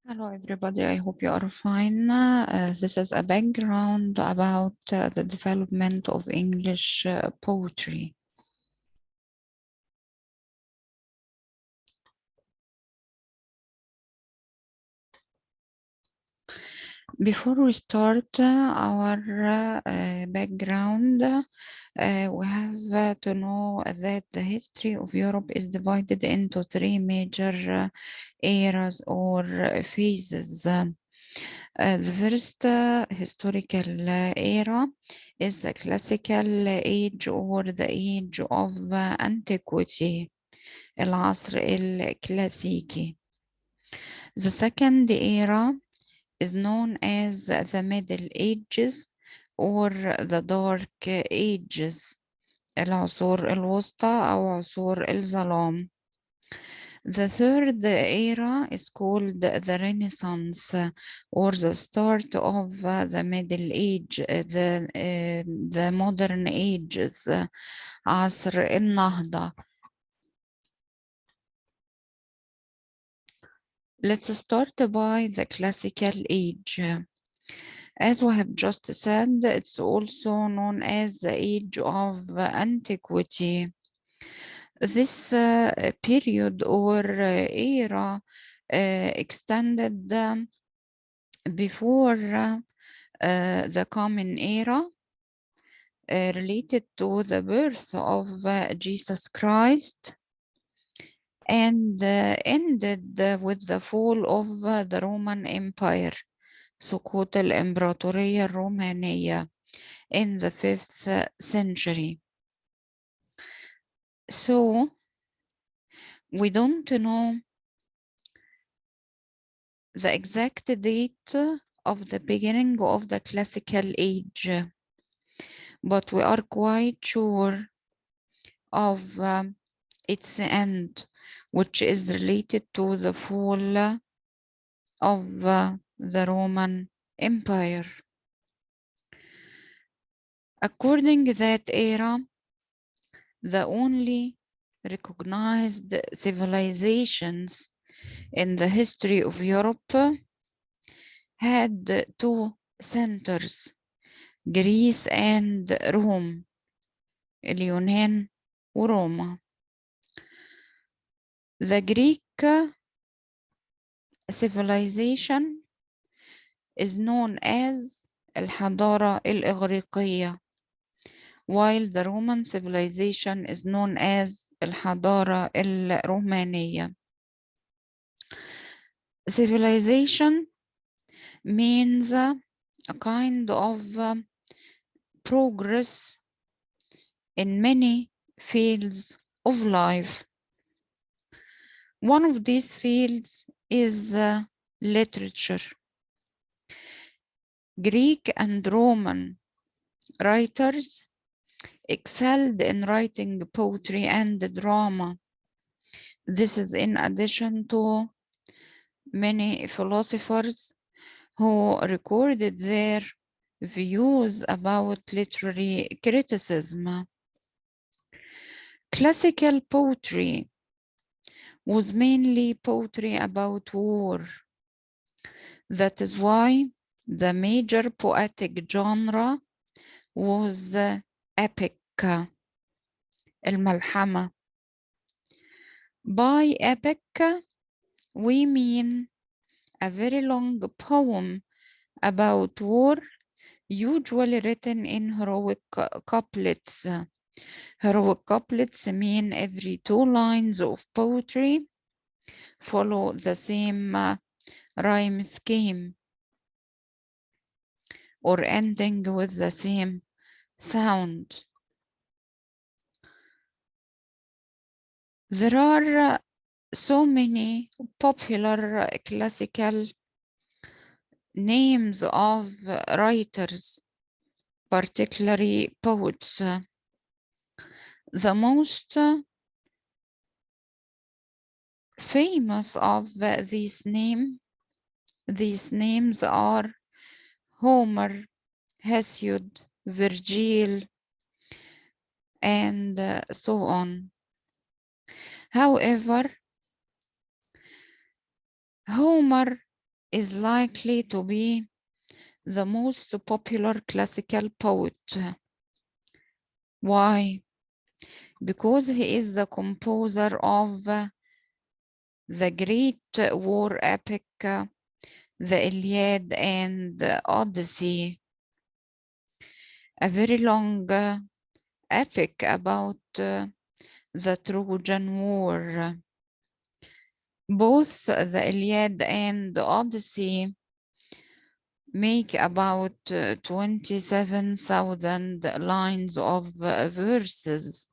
Hello, everybody. I hope you are fine. This is a background about the development of English poetry. Before we start our background, we have to know that the history of Europe is divided into three major eras or phases. The first historical era is the classical age or the age of antiquity, العصر الكلاسيكي. The second era is known as the Middle Ages or the Dark Ages, العصور الوسطى أو عصور الظلام. The third era is called the Renaissance or the start of the Middle Age, the modern ages, عصر النهضة. Let's start by the classical age. As we have just said, it's also known as the age of antiquity. This period or era extended before the Common Era related to the birth of Jesus Christ and ended with the fall of the Roman Empire, سقوط الإمبراطورية الرومانية in the 5th century. So we don't know the exact date of the beginning of the classical age, but we are quite sure of its end, which is related to the fall of the Roman Empire. According to that era, the only recognized civilizations in the history of Europe had two centers, Greece and Rome, اليونان وروما. The Greek civilization is known as الحضارة الإغريقية, while the Roman civilization is known as الحضارة الرومانية. Civilization means a kind of progress in many fields of life. One of these fields is literature. Greek and Roman writers excelled in writing poetry and drama. This is in addition to many philosophers who recorded their views about literary criticism. Classical poetry was mainly poetry about war. That is why the major poetic genre was epic, الملحمة. By epic, we mean a very long poem about war, usually written in heroic couplets. Heroic couplets mean every 2 lines of poetry follow the same rhyme scheme or ending with the same sound. There are so many popular classical names of writers, particularly poets. The most famous of these names are Homer, Hesiod, Virgil, and so on. However, Homer is likely to be the most popular classical poet. Why? Because he is the composer of the great war epic, the Iliad and Odyssey, a very long epic about the Trojan War. Both the Iliad and the Odyssey make about 27,000 lines of verses.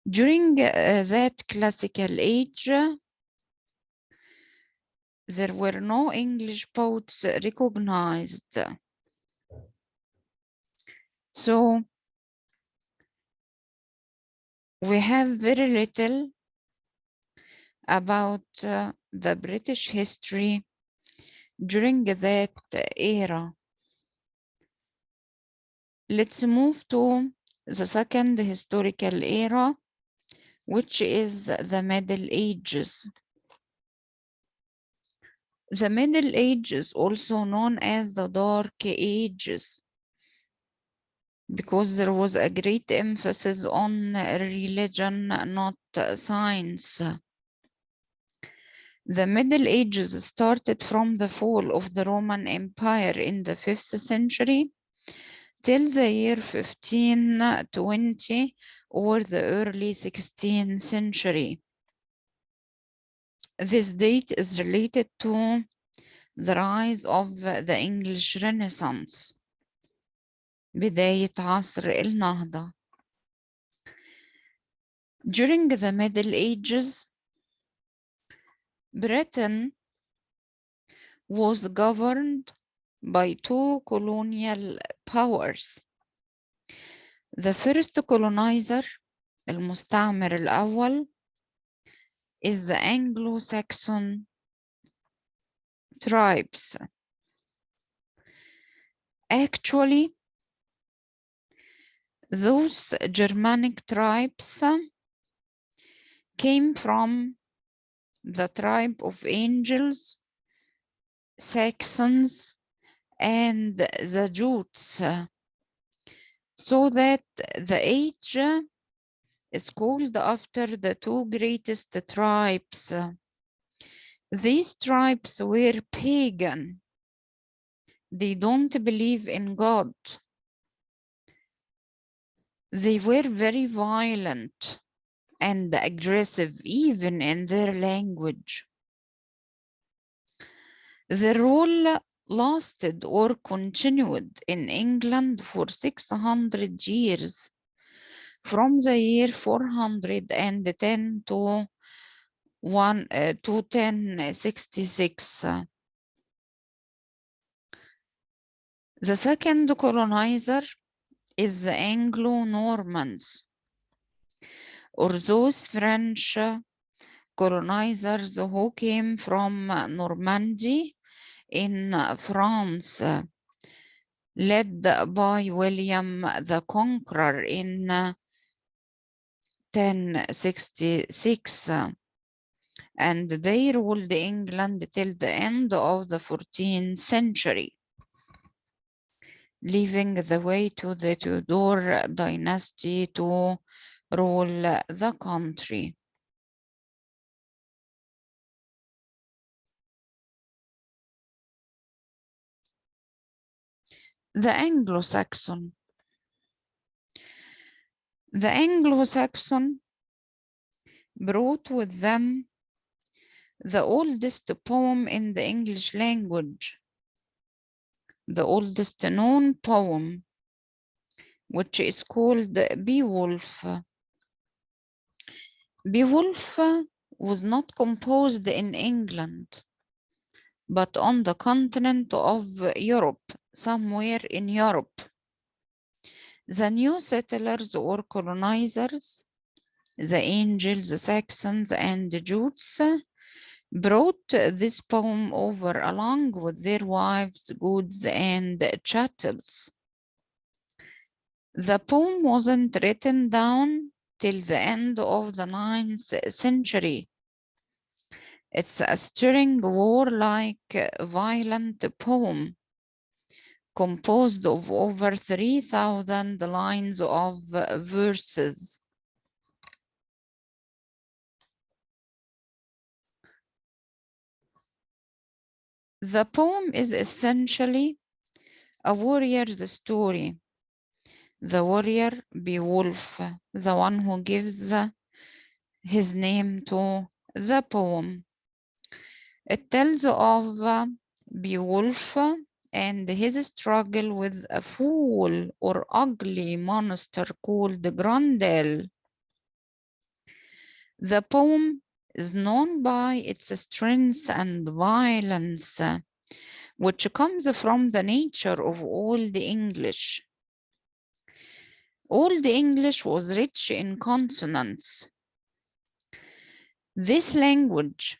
During that classical age, there were no English poets recognized. So we have very little about the British history during that era. Let's move to the second historical era, which is the Middle Ages. The Middle Ages, also known as the Dark Ages, because there was a great emphasis on religion, not science. The Middle Ages started from the fall of the Roman Empire in the 5th century till the year 1520 or the early 16th century. This date is related to the rise of the English Renaissance, بداية عصر النهضة. During the Middle Ages, Britain was governed by two colonial powers. The first colonizer, المستعمر الأول, is the Anglo-Saxon tribes. Actually, those Germanic tribes came from the tribe of angels, Saxons, and the Jutes, so that the age is called after the two greatest tribes. These tribes were pagan. They don't believe in God. They were very violent and aggressive, even in their language. The rule lasted or continued in England for 600 years, from the year 410 to 1066. The second colonizer is the AngloNormans, or those French colonizers who came from Normandy in France, led by William the Conqueror in 1066, and they ruled England till the end of the 14th century, leaving the way to the Tudor dynasty to rule the country. The Anglo-Saxon. The Anglo-Saxon brought with them the oldest poem in the English language, the oldest known poem, which is called Beowulf. Beowulf was not composed in England, but on the continent of Europe, somewhere in Europe. The new settlers or colonizers, the angels, the Saxons, and the Jutes, brought this poem over along with their wives, goods, and chattels. The poem wasn't written down till the end of the 9th century. It's a stirring, warlike, violent poem composed of over 3,000 lines of verses. The poem is essentially a warrior's story. The warrior Beowulf, the one who gives his name to the poem. It tells of Beowulf and his struggle with a fool or ugly monster called Grendel. The poem is known by its strength and violence, which comes from the nature of Old English. Old English was rich in consonants. This language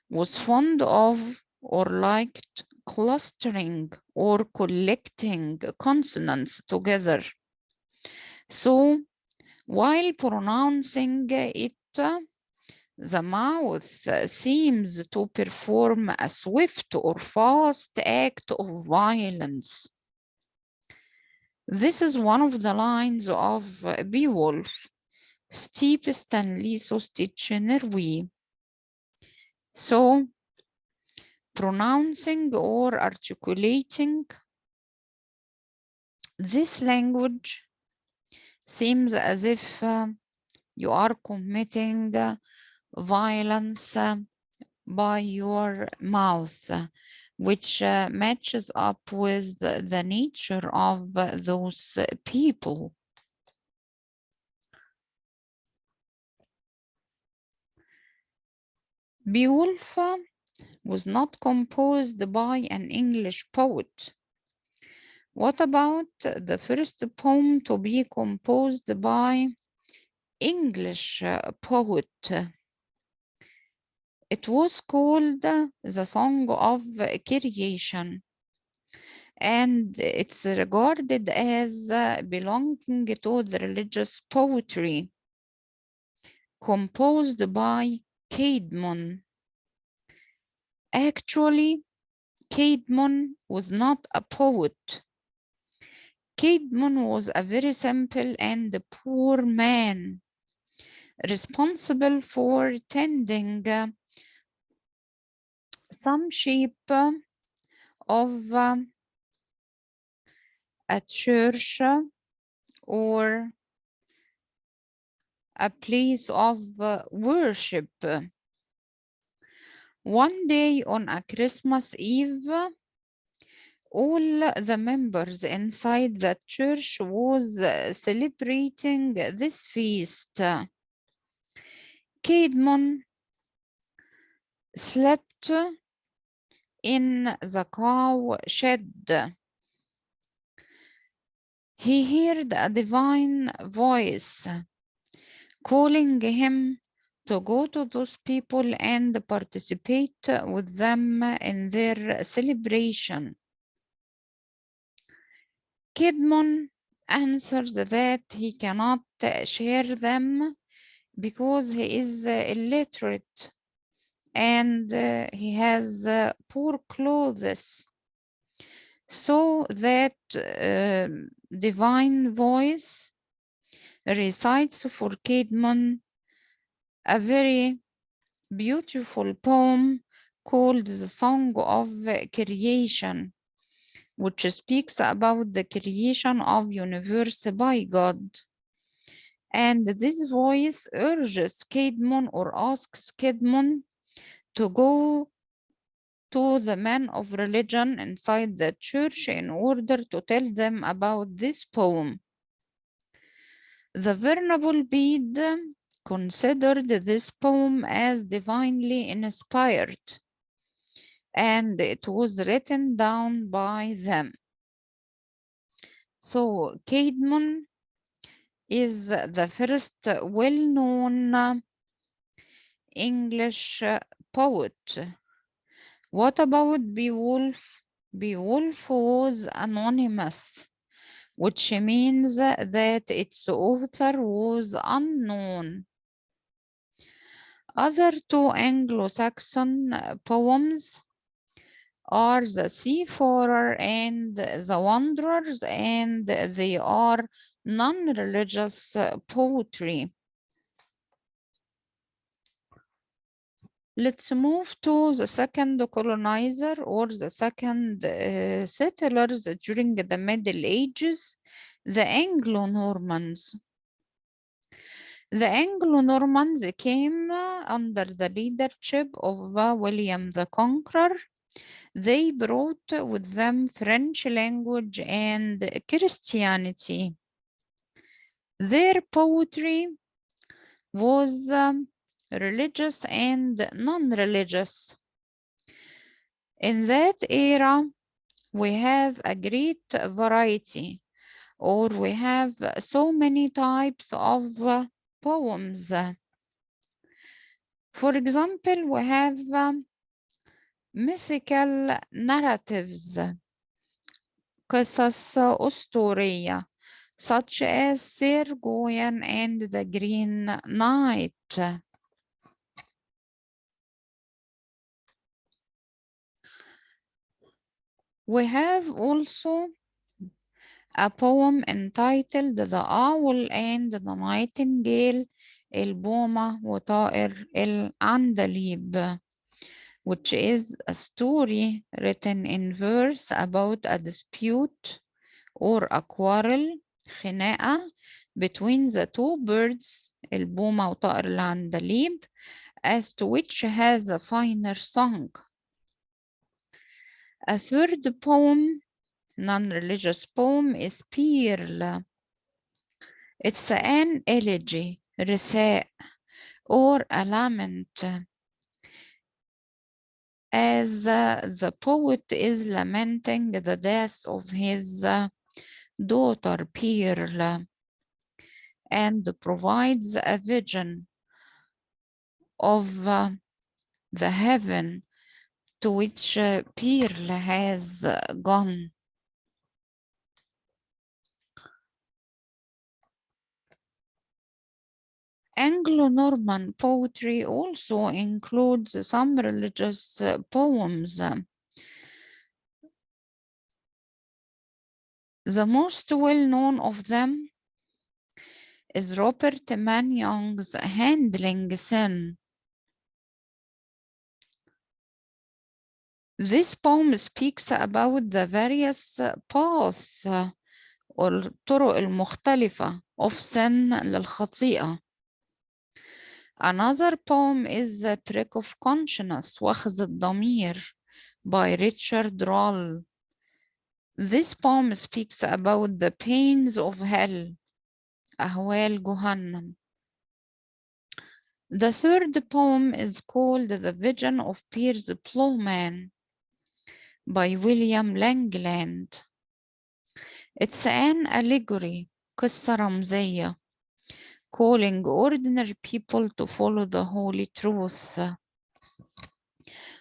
was fond of or liked clustering or collecting consonants together. So while pronouncing it, the mouth seems to perform a swift or fast act of violence. This is one of the lines of Beowulf, Steepest Stitch nervi. So, pronouncing or articulating this language seems as if you are committing violence by your mouth, which matches up with the nature of those people. Beowulf was not composed by an English poet. What about the first poem to be composed by English poet? It was called the Song of Creation, and it's regarded as belonging to the religious poetry composed by Caedmon. Actually, Caedmon was not a poet. Caedmon was a very simple and poor man, responsible for tending some sheep of a church or a place of worship. One day on a Christmas Eve, all the members inside the church was celebrating this feast. Caedmon slept in the cow shed. He heard a divine voice calling him to go to those people and participate with them in their celebration. Caedmon answers that he cannot share them because he is illiterate and he has poor clothes. So that divine voice recites for Caedmon a very beautiful poem called the Song of Creation, which speaks about the creation of universe by God. And this voice urges Caedmon or asks Caedmon to go to the men of religion inside the church in order to tell them about this poem. The Venerable Bede considered this poem as divinely inspired, and it was written down by them. So Caedmon is the first well-known English poet. What about Beowulf? Beowulf was anonymous, which means that its author was unknown. Other two Anglo-Saxon poems are the Seafarer and the Wanderers, and they are non-religious poetry. Let's move to the second colonizer or the second settlers during the Middle Ages, the Anglo-Normans. The Anglo-Normans came under the leadership of William the Conqueror. They brought with them French language and Christianity. Their poetry was religious and non-religious. In that era, we have a great variety, or we have so many types of poems. For example, we have mythical narratives, قصص أسطورية, such as Sir Gawain and the Green Knight. We have also a poem entitled The Owl and the Nightingale, البومة وطائر العندليب, which is a story written in verse about a dispute or a quarrel, خناقة, between the two birds, البومة وطائر العندليب, as to which has a finer song. A third poem, non-religious poem, is Pearl. It's an elegy, رثاء, or a lament, as the poet is lamenting the death of his daughter Pearl, and provides a vision of the heaven to which Pearl has gone. Anglo-Norman poetry also includes some religious poems. The most well-known of them is Robert Manning's Handling Sin. This poem speaks about the various paths والطرق المختلفة of sin للخطيئة. Another poem is The Prick of Conscience, وخز الضمير, by Richard Roll. This poem speaks about the pains of hell, أهوال جهنم. The third poem is called The Vision of Piers Plowman by William Langland. It's an allegory, قصة رمزية, calling ordinary people to follow the holy truth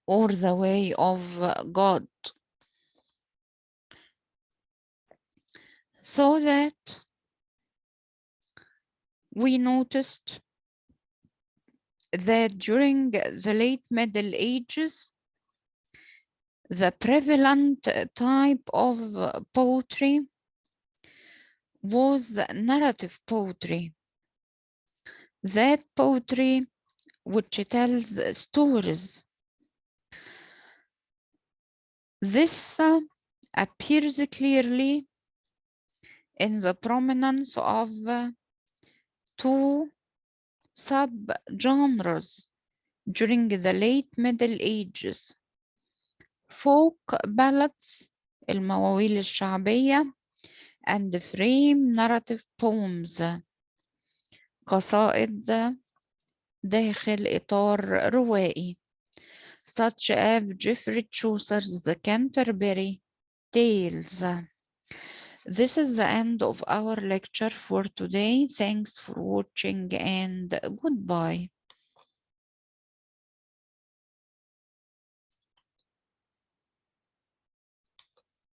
or the way of God, so that we noticed that during the late Middle Ages, the prevalent type of poetry was narrative poetry. That poetry which tells stories. This appears clearly in the prominence of two sub-genres during the late Middle Ages: folk ballads, المواويل الشعبية, and frame narrative poems, قصائد داخل إطار روائي, such as Geoffrey Chaucer's The Canterbury Tales. This is the end of our lecture for today. Thanks for watching and goodbye.